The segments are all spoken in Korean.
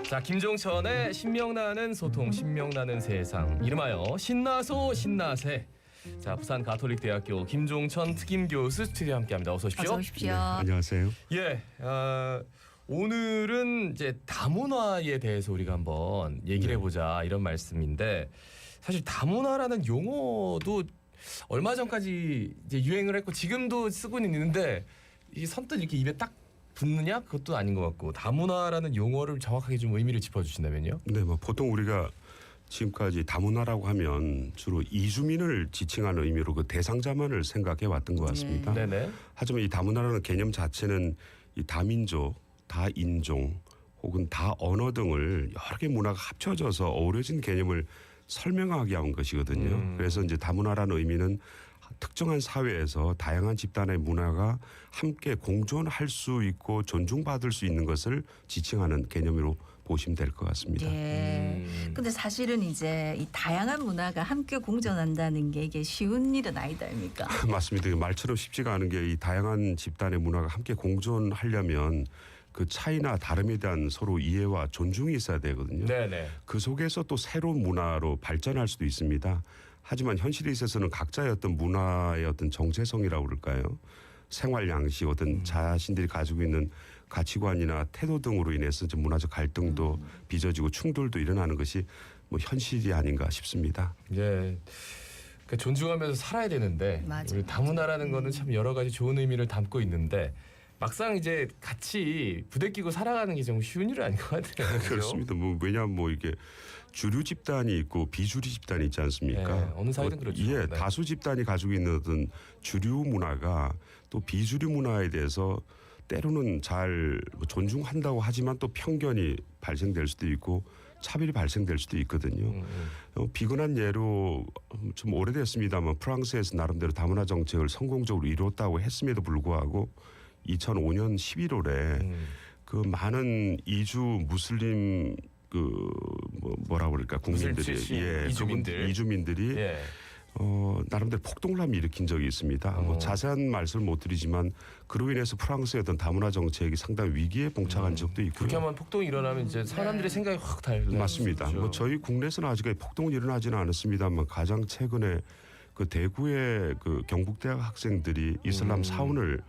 자, 김종천의 신명나는 소통, 신명나는 세상. 이름하여 신나소 신나세. 자, 부산 가톨릭대학교 김종천 특임교수 스튜디오에 함께합니다. 어서 오십시오. 어서 오십시오. 네, 안녕하세요. 예, 오늘은 이제 다문화에 대해서 우리가 한번 얘기를 해보자 이런 말씀인데, 사실 다문화라는 용어도 얼마 전까지 이제 유행을 했고 지금도 쓰고는 있는데 이 선뜻 이렇게 입에 딱 붙느냐 그것도 아닌 것 같고, 다문화라는 용어를 정확하게 좀 의미를 짚어주신다면요. 네, 뭐 보통 우리가 지금까지 다문화라고 하면 주로 이주민을 지칭하는 의미로 그 대상자만을 생각해 왔던 것 같습니다. 네네. 하지만 이 다문화라는 개념 자체는 이 다민족, 다인종 혹은 다언어 등을 여러 개 문화가 합쳐져서 어우러진 개념을 설명하게 한 것이거든요. 그래서 이제 다문화라는 의미는 특정한 사회에서 다양한 집단의 문화가 함께 공존할 수 있고 존중받을 수 있는 것을 지칭하는 개념으로 보시면 될 것 같습니다. 예. 근데 사실은 이제 이 다양한 문화가 함께 공존한다는 게 이게 쉬운 일은 아니다 아닙니까? 맞습니다. 말처럼 쉽지가 않은 게 이 다양한 집단의 문화가 함께 공존하려면 그 차이나 다름에 대한 서로 이해와 존중이 있어야 되거든요. 네네. 그 속에서 또 새로운 문화로 발전할 수도 있습니다. 하지만 현실에 있어서는 각자의 어떤 문화의 어떤 정체성이라고 그럴까요? 생활 양식, 어떤 자신들이 가지고 있는 가치관이나 태도 등으로 인해서 좀 문화적 갈등도 빚어지고 충돌도 일어나는 것이 뭐 현실이 아닌가 싶습니다. 예. 그러니까 존중하면서 살아야 되는데, 맞아. 우리 다문화라는 거는 참 여러 가지 좋은 의미를 담고 있는데 막상 이제 같이 부대끼고 살아가는 게 좀 쉬운 일은 아닌 것 같아요. 그죠? 그렇습니다. 뭐 왜냐하면 뭐 이게 주류 집단이 있고 비주류 집단이 있지 않습니까? 네, 어느 사회든 그렇죠. 예, 네. 다수 집단이 가지고 있는 어떤 주류 문화가 또 비주류 문화에 대해서 때로는 잘 존중한다고 하지만 또 편견이 발생될 수도 있고 차별이 발생될 수도 있거든요. 비근한 예로 좀 오래됐습니다만 프랑스에서 나름대로 다문화 정책을 성공적으로 이뤘다고 했음에도 불구하고 2005년 11월에 그 많은 이주 무슬림 그 뭐라 그럴까 국민들이 이주민들이 예. 나름대로 폭동을 일으킨 적이 있습니다. 뭐 자세한 말씀을 못 드리지만 그로 인해서 프랑스의 어떤 다문화 정책이 상당히 위기에 봉착한 적도 있고요. 그렇게 하면 폭동이 일어나면 이제 사람들의 생각이 확 달라지죠. 맞습니다. 뭐 저희 국내에서는 아직까지 폭동은 일어나지는 않았습니다만 가장 최근에 그 대구의 그 경북대학 학생들이 이슬람 사원을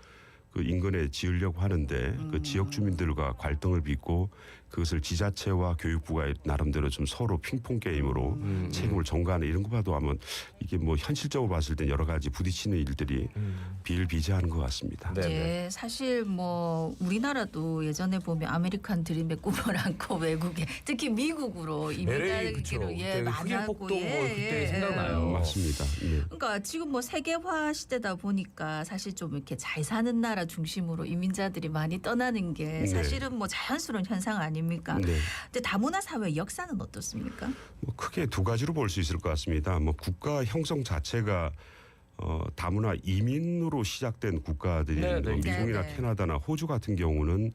그 인근에 지으려고 하는데 그 지역 주민들과 갈등을 빚고 그것을 지자체와 교육부가 나름대로 좀 서로 핑퐁 게임으로 책임을 전가하는 이런 거 봐도 하면 이게 뭐 현실적으로 봤을 때 여러 가지 부딪히는 일들이 비일비재하는 것 같습니다. 네. 예, 사실 뭐 우리나라도 예전에 보면 아메리칸 드림의 꿈을 안고 외국에 특히 미국으로 LA 그쵸. 이민하기로 그때 많이 흑인 하고 폭동 뭐 그때 생각나요. 맞습니다. 예. 그러니까 지금 뭐 세계화 시대다 보니까 사실 좀 이렇게 잘 사는 나라 중심으로 이민자들이 많이 떠나는 게 사실은 뭐 자연스러운 현상 아닙니까? 네. 근데 다문화 사회 역사는 어떻습니까? 뭐 크게 두 가지로 볼 수 있을 것 같습니다. 뭐 국가 형성 자체가 다문화 이민으로 시작된 국가들이 네, 뭐 네. 미국이나 네, 네. 캐나다나 호주 같은 경우는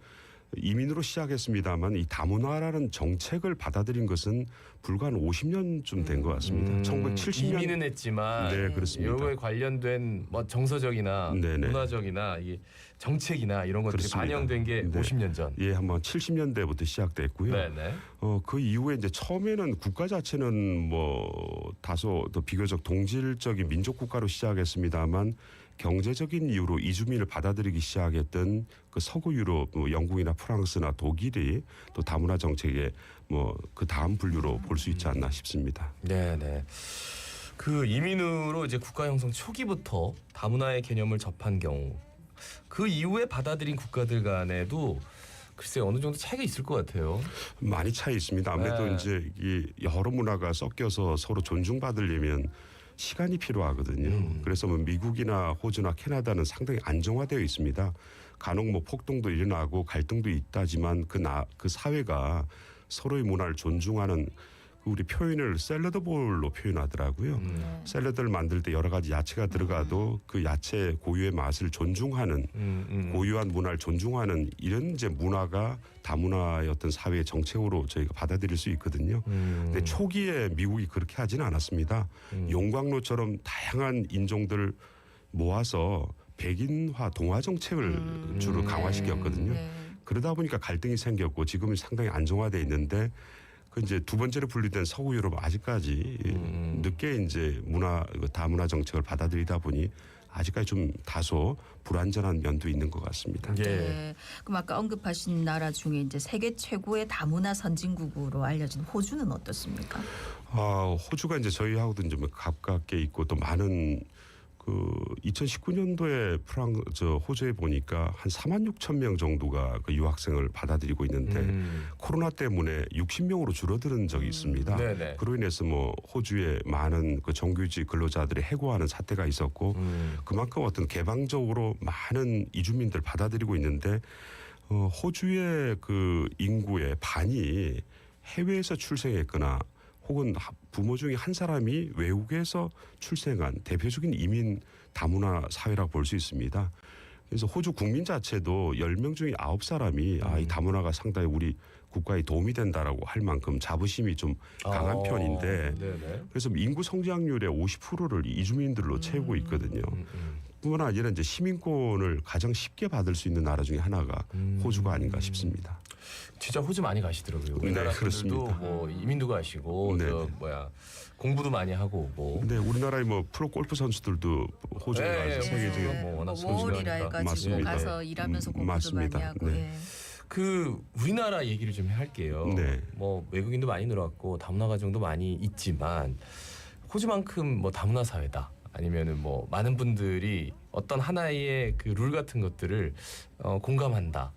이민으로 시작했습니다만 이 다문화라는 정책을 받아들인 것은 불과 한 50년쯤 된 것 같습니다. 1970년 이민은 했지만 네, 그렇습니다. 이거에 관련된 뭐 정서적이나 네네. 문화적이나 이 정책이나 이런 것들이 그렇습니다. 반영된 게 네. 50년 전. 예, 한번 70년대부터 시작됐고요. 네네. 그 이후에 이제 처음에는 국가 자체는 뭐 다소 더 비교적 동질적인 민족 국가로 시작했습니다만 경제적인 이유로 이주민을 받아들이기 시작했던 그 서구 유럽, 뭐 영국이나 프랑스나 독일이 또 다문화 정책의 뭐 그 다음 분류로 볼 수 있지 않나 싶습니다. 네네. 그 이민으로 이제 국가 형성 초기부터 다문화의 개념을 접한 경우, 그 이후에 받아들인 국가들 간에도 글쎄 어느 정도 차이가 있을 것 같아요. 많이 차이 있습니다. 아무래도 네. 이제 이 여러 문화가 섞여서 서로 존중받으려면 시간이 필요하거든요. 그래서 뭐 미국이나 호주나 캐나다는 상당히 안정화되어 있습니다. 간혹 뭐 폭동도 일어나고 갈등도 있다지만 그 사회가 서로의 문화를 존중하는 우리 표현을 샐러드볼로 표현하더라고요. 샐러드를 만들 때 여러 가지 야채가 들어가도 그 야채 고유의 맛을 존중하는 고유한 문화를 존중하는 이런 이제 문화가 다문화의 어떤 사회의 정책으로 저희가 받아들일 수 있거든요. 근데 초기에 미국이 그렇게 하지는 않았습니다. 용광로처럼 다양한 인종들을 모아서 백인화 동화 정책을 주로 강화시켰거든요. 그러다 보니까 갈등이 생겼고 지금은 상당히 안정화돼 있는데 그 이제 두 번째로 분류된 서구 유럽 아직까지 늦게 이제 다문화 정책을 받아들이다 보니 아직까지 좀 다소 불안전한 면도 있는 것 같습니다. 예. 네. 그럼 아까 언급하신 나라 중에 이제 세계 최고의 다문화 선진국으로 알려진 호주는 어떻습니까? 호주가 이제 저희하고도 좀 가깝게 있고 또 많은 그 2019년도에 호주에 보니까 한 4만 6천 명 정도가 그 유학생을 받아들이고 있는데 코로나 때문에 60명으로 줄어드는 적이 있습니다. 네네. 그로 인해서 뭐 호주에 많은 그 정규직 근로자들이 해고하는 사태가 있었고 그만큼 어떤 개방적으로 많은 이주민들 받아들이고 있는데 호주의 그 인구의 반이 해외에서 출생했거나 혹은 부모 중에 한 사람이 외국에서 출생한 대표적인 이민 다문화 사회라고 볼 수 있습니다. 그래서 호주 국민 자체도 10명 중에 9사람이 이 다문화가 상당히 우리 국가에 도움이 된다라고 할 만큼 자부심이 좀 강한 편인데 네네. 그래서 인구 성장률의 50%를 이주민들로 채우고 있거든요. 뿐만 아니라 이제 시민권을 가장 쉽게 받을 수 있는 나라 중에 하나가 호주가 아닌가 싶습니다. 진짜 호주 많이 가시더라고요. 우리나라 네, 분들도 그렇습니다. 뭐 이민도 가시고 네. 공부도 많이 하고 오고. 근데 우리나라의 뭐 프로 골프 선수들도 호주에 네, 가서 세계적인 네. 뭐 워낙 월이라 선수니까. 해가지고 맞습니다. 가서 일하면서 공부도 맞습니다. 많이 하고. 네. 예. 그 우리나라 얘기를 좀 할게요. 네. 뭐 외국인도 많이 늘어왔고 다문화 가정도 많이 있지만 호주만큼 뭐 다문화 사회다. 아니면은 뭐 많은 분들이 어떤 하나의 그 룰 같은 것들을 공감한다.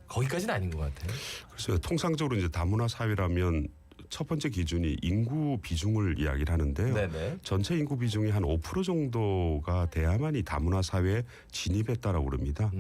거기까지는 아닌 것 같아요. 그래서 통상적으로 이제 다문화 사회라면 첫 번째 기준이 인구 비중을 이야기를 하는데요. 네네. 전체 인구 비중이 한 5% 정도가 돼야만 이 다문화 사회에 진입했다라고 그럽니다.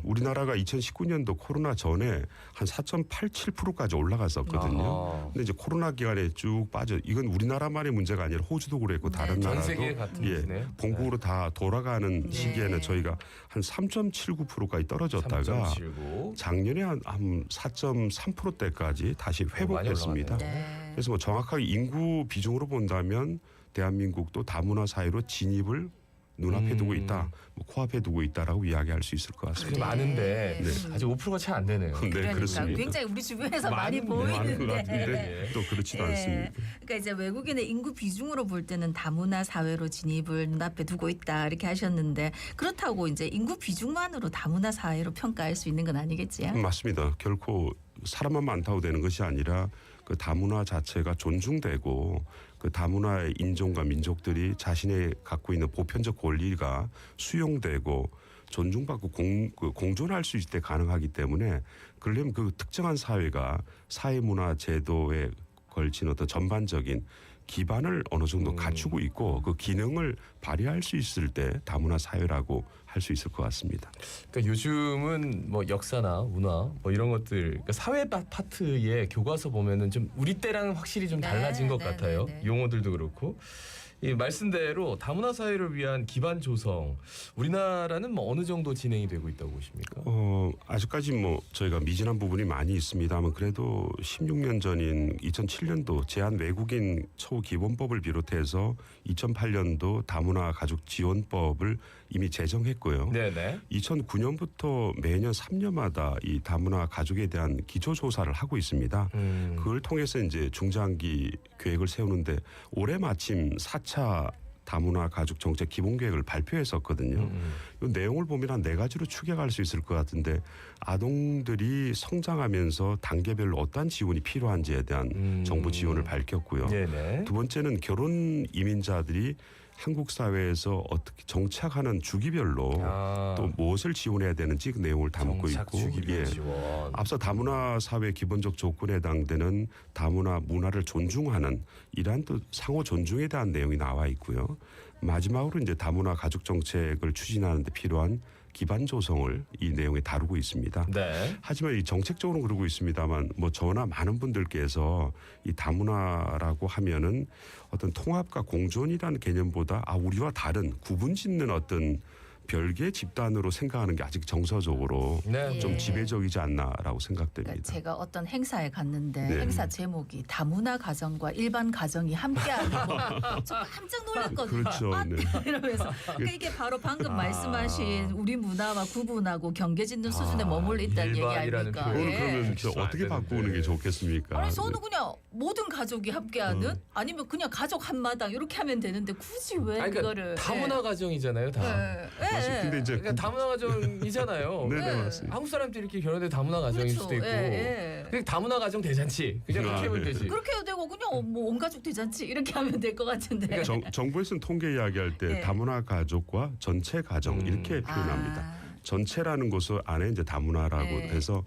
우리나라가 2019년도 코로나 전에 한 4.87%까지 올라갔었거든요. 아하. 근데 이제 코로나 기간에 쭉 빠져. 이건 우리나라만의 문제가 아니라 호주도 그랬고 다른 네. 전 나라도 세계 같은 것이네요. 본국으로 다 돌아가는 네. 시기에는 저희가 한 3.79%까지 떨어졌다가 3.79. 작년에 한 4.3%대까지 다시 회복됐습니다. 네. 그래서 뭐 정확하게 인구 비중으로 본다면 대한민국도 다문화 사회로 진입을 눈앞에 두고 있다, 뭐 코앞에 두고 있다라고 이야기할 수 있을 것 그게 같습니다. 많은데 네. 아직 5%가 채 안 되네요. 네, 그러니까 그렇습니다. 굉장히 우리 주변에서 많이 많은 많은 것 보이는데. 같은데 또 그렇지도 예. 않습니다. 그러니까 이제 외국인의 인구 비중으로 볼 때는 다문화 사회로 진입을 눈앞에 두고 있다 이렇게 하셨는데 그렇다고 이제 인구 비중만으로 다문화 사회로 평가할 수 있는 건 아니겠지요? 맞습니다. 결코 사람만 많다고 되는 것이 아니라 그 다문화 자체가 존중되고 그 다문화의 인종과 민족들이 자신의 갖고 있는 보편적 권리가 수용되고 존중받고 공존할 수 있을 때 가능하기 때문에 그러려면 그 특정한 사회가 사회문화 제도에 걸친 어떤 전반적인 기반을 어느 정도 갖추고 있고 그 기능을 발휘할 수 있을 때 다문화 사회라고 할 수 있을 것 같습니다. 그러니까 요즘은 뭐 역사나 문화 뭐 이런 것들 그러니까 사회 파트의 교과서 보면은 좀 우리 때랑은 확실히 좀 네, 달라진 것 네, 같아요. 네, 네. 용어들도 그렇고. 이 말씀대로 다문화 사회를 위한 기반 조성 우리나라는 뭐 어느 정도 진행이 되고 있다고 보십니까? 아직까지 뭐 저희가 미진한 부분이 많이 있습니다만 그래도 16년 전인 2007년도 제한 외국인 처우 기본법을 비롯해서 2008년도 다문화 가족 지원법을 이미 제정했고요. 네네. 2009년부터 매년 3년마다 이 다문화 가족에 대한 기초 조사를 하고 있습니다. 그걸 통해서 이제 중장기 계획을 세우는데 올해 마침 4차 다문화 가족 정책 기본 계획을 발표했었거든요. 이 내용을 보면 한 4가지로 추격할 수 있을 것 같은데 아동들이 성장하면서 단계별로 어떠한 지원이 필요한지에 대한 정부 지원을 밝혔고요. 네네. 두 번째는 결혼 이민자들이 한국 사회에서 어떻게 정착하는 주기별로 또 무엇을 지원해야 되는지 그 내용을 담고 정착 있고 주기별 지원. 앞서 다문화 사회 기본적 조건에 해당되는 다문화 문화를 존중하는 이러한 또 상호 존중에 대한 내용이 나와 있고요. 마지막으로 이제 다문화 가족 정책을 추진하는 데 필요한 기반 조성을 이 내용에 다루고 있습니다. 네. 하지만 이 정책적으로는 그러고 있습니다만 뭐 저나 많은 분들께서 이 다문화라고 하면은 어떤 통합과 공존이라는 개념보다 우리와 다른 구분짓는 어떤 별개의 집단으로 생각하는 게 아직 정서적으로 네. 좀 예. 지배적이지 않나라고 생각됩니다. 그러니까 제가 어떤 행사에 갔는데 네. 행사 제목이 다문화 가정과 일반 가정이 함께하는 거. 저 깜짝 놀랐거든요. 그렇죠. 아, 네. 이러면서 그러니까 이게 바로 방금 아. 말씀하신 우리 문화와 구분하고 경계짓는 수준에 머물러 있다는 얘기 일반이라는 아닙니까? 그거는 표현이 그러면 예. 어떻게 안 바꾸는 되는데. 게 좋겠습니까? 아니 저는 그냥 모든 가족이 함께하는 아니면 그냥 가족 한 마당 이렇게 하면 되는데 굳이 왜 아니, 그러니까 그거를 다문화 가정이잖아요, 다. 맞습니다. 근데 이제 그러니까 다문화 가정이잖아요. 네네 예. 맞습니다. 한국 사람들이 이렇게 결혼해 다문화 가정일 그렇죠. 수도 있고. 예. 그냥 다문화 가정 대잔치. 그냥 그렇게 아, 하면 네. 되지. 그렇게 해도 되고 그냥 뭐 온 가족 대잔치 이렇게 하면 될 것 같은데. 정부에서는 통계 이야기할 때 네. 다문화 가족과 전체 가정 이렇게 표현합니다. 아. 전체라는 것을 안에 이제 다문화라고 네. 해서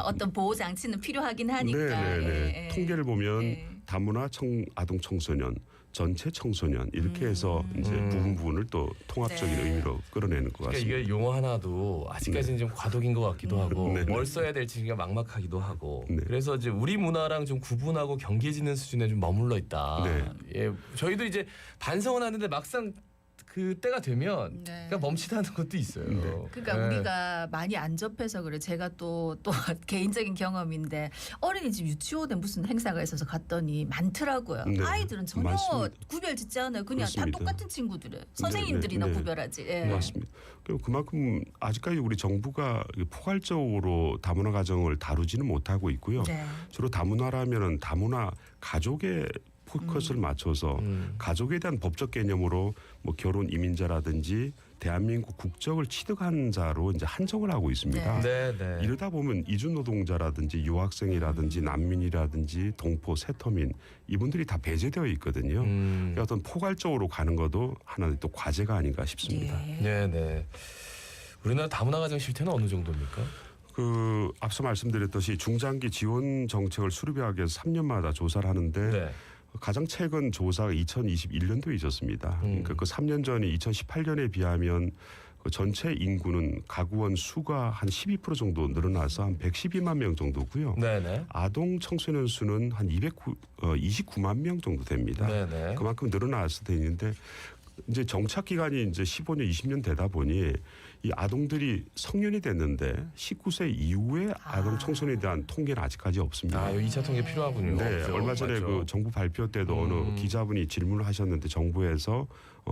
어떤 보호 장치는 필요하긴 하니까. 네네네 예, 예. 통계를 보면 예. 다문화 아동 청소년 전체 청소년 이렇게 해서 이제 부분을 또 통합적인 네. 의미로 끌어내는 것 그러니까 같습니다. 이게 용어 하나도 아직까지는 좀 과도기인 것 같기도 하고 네. 뭘 써야 될지가 막막하기도 하고 네. 그래서 이제 우리 문화랑 좀 구분하고 경계지는 수준에 좀 머물러 있다. 네. 예, 저희도 이제 반성은 하는데 막상 그 때가 되면 네. 그러니까 멈칫하는 것도 있어요. 그러니까 예. 우리가 많이 안 접해서 그래. 제가 또 개인적인 경험인데 어린이집 유치원에 무슨 행사가 있어서 갔더니 많더라고요. 네, 아이들은 전혀 많습니다. 구별짓지 않아요. 그냥 그렇습니다. 다 똑같은 친구들이에요. 선생님들이나 네. 구별하지. 예. 맞습니다. 그만큼 아직까지 우리 정부가 포괄적으로 다문화 가정을 다루지는 못하고 있고요. 네. 주로 다문화라면은 다문화 가족의 포커스를 맞춰서 가족에 대한 법적 개념으로 뭐 결혼 이민자라든지 대한민국 국적을 취득한 자로 이제 한정을 하고 있습니다. 네, 네. 이러다 보면 이주 노동자라든지 유학생이라든지 난민이라든지 동포 세터민 이분들이 다 배제되어 있거든요. 그러니까 어떤 포괄적으로 가는 것도 하나의 또 과제가 아닌가 싶습니다. 예. 네, 네. 우리나라 다문화 가정 실태는 어느 정도입니까? 앞서 말씀드렸듯이 중장기 지원 정책을 수립하기 위해서 3년마다 조사를 하는데 네. 가장 최근 조사가 2021년도에 있었습니다. 그러니까 그 3년 전에 2018년에 비하면 그 전체 인구는 가구원 수가 한 12% 정도 늘어나서 한 112만 명 정도고요. 네, 네. 아동 청소년 수는 한 29만 명 정도 됩니다. 네, 네. 그만큼 늘어났을 때 있는데 이제 정착 기간이 이제 15년, 20년 되다 보니 이 아동들이 성년이 됐는데 19세 이후에 아동 청소년에 대한 통계는 아직까지 없습니다. 아, 2차 통계 필요하군요. 네, 없죠. 얼마 전에 맞죠. 그 정부 발표 때도 어느 기자분이 질문을 하셨는데 정부에서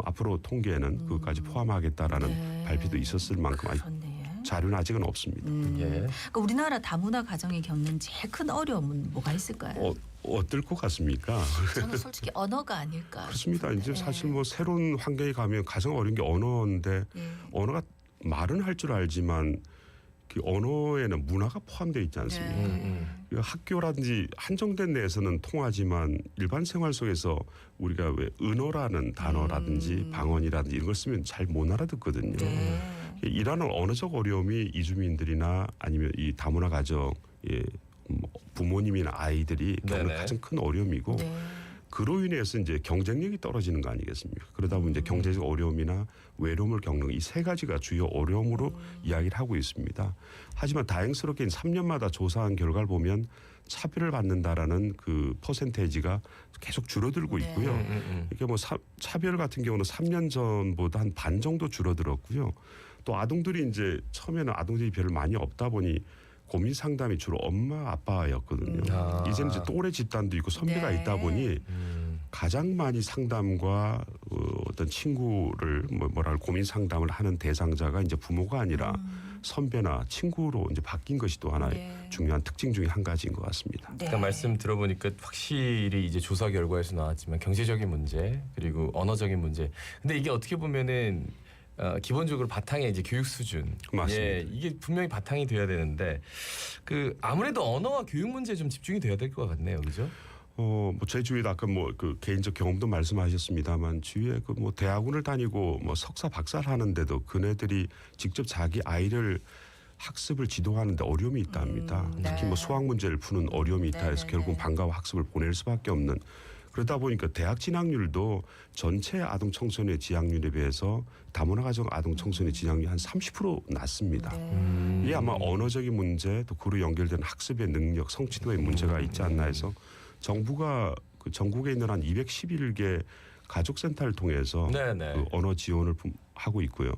앞으로 통계는 그것까지 포함하겠다라는 네. 발표도 있었을 만큼 아직 그렇네. 자료는 아직은 없습니다. 예. 그러니까 우리나라 다문화 가정이 겪는 제일 큰 어려움은 뭐가 있을까요? 어떨 것 같습니까? 저는 솔직히 언어가 아닐까. 그렇습니다. 이제 싶은데. 사실 뭐 새로운 환경에 가면 가장 어려운 게 언어인데 예. 언어가 말은 할 줄 알지만 그 언어에는 문화가 포함되어 있지 않습니까? 네. 그 학교라든지 한정된 내에서는 통하지만 일반 생활 속에서 우리가 왜 은어라는 단어라든지 방언이라든지 이런 걸 쓰면 잘 못 알아듣거든요. 네. 이라는 언어적 어려움이 이주민들이나 아니면 이 다문화 가정의 부모님이나 아이들이 겪는 네네. 가장 큰 어려움이고 네. 그로 인해서 이제 경쟁력이 떨어지는 거 아니겠습니까? 그러다 보면 이제 경제적 어려움이나 외로움을 겪는 이 세 가지가 주요 어려움으로 이야기를 하고 있습니다. 하지만 다행스럽게 3년마다 조사한 결과를 보면 차별을 받는다라는 그 퍼센테이지가 계속 줄어들고 네. 있고요. 이게 뭐 차별 같은 경우는 3년 전보다 한 반 정도 줄어들었고요. 또 아동들이 이제 처음에는 아동들이 별로 많이 없다 보니 고민 상담이 주로 엄마 아빠였거든요. 이제는 이제 또래 집단도 있고 선배가 네. 있다 보니 가장 많이 상담과 어떤 친구를 뭐랄 고민 상담을 하는 대상자가 이제 부모가 아니라 선배나 친구로 이제 바뀐 것이 또 하나의 네. 중요한 특징 중에 한 가지인 것 같습니다. 네. 아까 말씀 들어보니까 확실히 이제 조사 결과에서 나왔지만 경제적인 문제 그리고 언어적인 문제. 근데 이게 어떻게 보면은 기본적으로 바탕에 이제 교육 수준. 맞습니다. 예, 이게 분명히 바탕이 돼야 되는데 그 아무래도 언어와 교육 문제에 좀 집중이 돼야 될 것 같네요, 그죠? 뭐 제 주위에도 아까 뭐 그 개인적 경험도 말씀하셨습니다만 주위에 그 뭐 대학원을 다니고 뭐 석사 박사를 하는데도 그네들이 직접 자기 아이를 학습을 지도하는데 어려움이 있답니다. 네. 특히 뭐 수학 문제를 푸는 어려움이 있다 해서 네네네. 결국 방과후 학습을 보낼 수밖에 없는 그러다 보니까 대학 진학률도 전체 아동 청소년의 진학률에 비해서 다문화 가정 아동 청소년의 진학률이 한 30% 낮습니다. 네. 이게 아마 언어적인 문제 또 그로 연결된 학습의 능력, 성취도의 문제가 있지 않나 해서 정부가 그 전국에 있는 한 211개 가족센터를 통해서 네네. 그 언어 지원을 하고 있고요.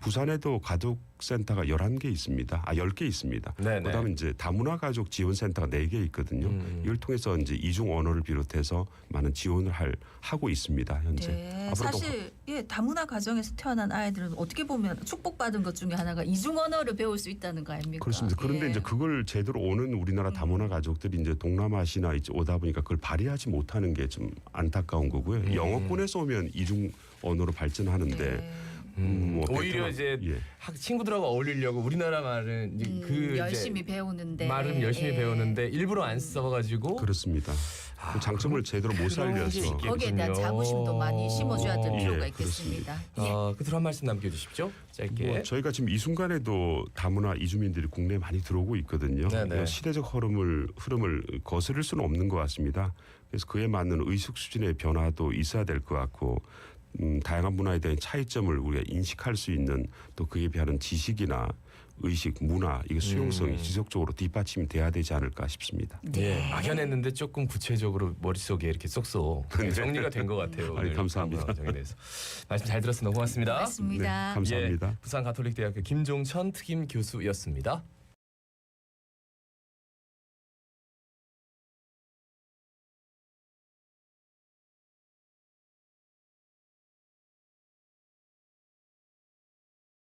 부산에도 가족센터가 11개 있습니다. 10개 있습니다. 네네. 그다음에 이제 다문화 가족 지원센터가 4개 있거든요. 이걸 통해서 이제 이중 언어를 비롯해서 많은 지원을 하고 있습니다. 현재. 네, 앞으로도 사실 다문화 가정에서 태어난 아이들은 어떻게 보면 축복받은 것 중에 하나가 이중 언어를 배울 수 있다는 거 아닙니까? 그렇습니다. 그런데 예. 이제 그걸 제대로 오는 우리나라 다문화 가족들이 이제 동남아시아나 이제 오다 보니까 그걸 발휘하지 못하는 게 좀 안타까운 거고요. 영어권에서 오면 이중 언어로 발전하는데 네. 뭐 오히려 베트남- 이제 예. 친구들하고 어울리려고 우리나라 말은 이제 그 열심히 이제 배우는데 말은 열심히 예. 배우는데 일부러 안 써가지고 그렇습니다. 그 장점을 제대로 못 그런 게 살려서 있겠군요. 거기에 대한 자부심도 많이 심어줘야 될 예, 필요가 있겠습니다. 예. 끝으로 한 말씀 남겨주십시오. 짧게. 뭐 저희가 지금 이 순간에도 다문화 이주민들이 국내에 많이 들어오고 있거든요. 네네. 시대적 흐름을 거스를 수는 없는 것 같습니다. 그래서 그에 맞는 의식 수준의 변화도 있어야 될 것 같고 다양한 문화에 대한 차이점을 우리가 인식할 수 있는 또 그에 비하는 지식이나 의식, 문화, 이게 수용성이 지속적으로 뒷받침이 돼야 되지 않을까 싶습니다. 네. 예, 막연했는데 조금 구체적으로 머릿속에 이렇게 쏙쏙 정리가 된 것 같아요. 아니, 오늘 감사합니다. 다문화 가정에 대해서. 말씀 잘 들었습니다. 고맙습니다. 고맙습니다. 감사합니다. 예, 부산가톨릭대학교 김종천 특임 교수였습니다.